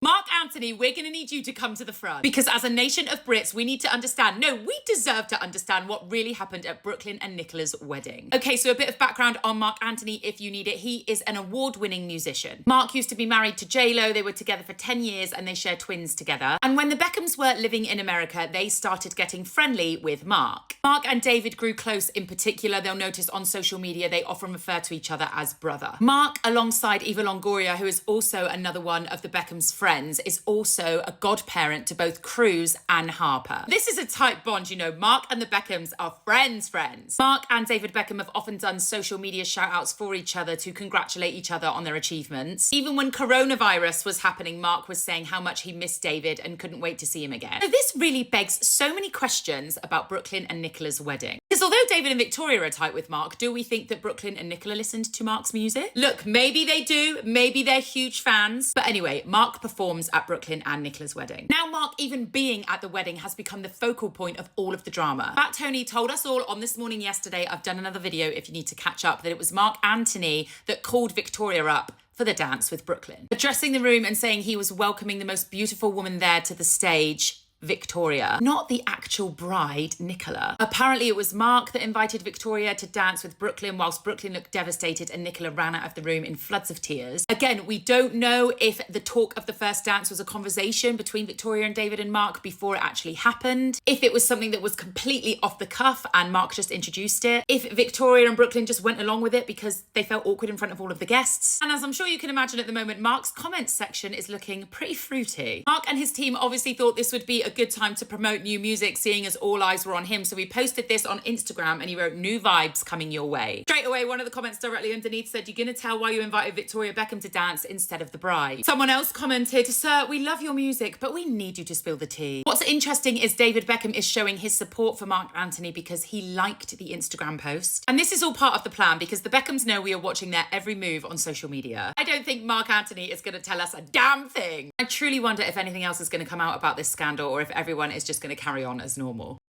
Marc Anthony, we're going to need you to come to the front. Because as a nation of Brits, we need to understand, no, we deserve to understand what really happened at Brooklyn and Nicola's wedding. Okay, so a bit of background on Marc Anthony if you need it. He is an award-winning musician. Marc used to be married to J-Lo. They were together for 10 years and they share twins together. And when the Beckhams were living in America, they started getting friendly with Marc. Marc and David grew close in particular. They'll notice on social media, they often refer to each other as brother. Marc, alongside Eva Longoria, who is also another one of the Beckhams' friends, is also a godparent to both Cruz and Harper. This is a tight bond, you know. Marc and the Beckhams are friends. Marc and David Beckham have often done social media shout-outs for each other to congratulate each other on their achievements. Even when coronavirus was happening, Marc was saying how much he missed David and couldn't wait to see him again. So this really begs so many questions about Brooklyn and Nicola's wedding. Because although David and Victoria are tight with Marc, do we think that Brooklyn and Nicola listened to Marc's music? Look, maybe they do, maybe they're huge fans. But anyway, Marc performs at Brooklyn and Nicola's wedding. Now, Marc, even being at the wedding, has become the focal point of all of the drama. Fat Tony told us all on This Morning Yesterday, I've done another video if you need to catch up, that it was Marc Anthony that called Victoria up for the dance with Brooklyn. Addressing the room and saying he was welcoming the most beautiful woman there to the stage, Victoria, not the actual bride, Nicola. Apparently it was Marc that invited Victoria to dance with Brooklyn, whilst Brooklyn looked devastated and Nicola ran out of the room in floods of tears. Again, we don't know if the talk of the first dance was a conversation between Victoria and David and Marc before it actually happened, if it was something that was completely off the cuff and Marc just introduced it, if Victoria and Brooklyn just went along with it because they felt awkward in front of all of the guests. And as I'm sure you can imagine at the moment, Marc's comments section is looking pretty fruity. Marc and his team obviously thought this would be a good time to promote new music, seeing as all eyes were on him. So he posted this on Instagram and he wrote, "New vibes coming your way." Straight away, one of the comments directly underneath said, "You're gonna tell why you invited Victoria Beckham to dance instead of the bride." Someone else commented, "Sir, we love your music, but we need you to spill the tea." What's interesting is David Beckham is showing his support for Marc Anthony because he liked the Instagram post. And this is all part of the plan because the Beckhams know we are watching their every move on social media. I don't think Marc Anthony is gonna tell us a damn thing. I truly wonder if anything else is gonna come out about this scandal or if everyone is just going to carry on as normal.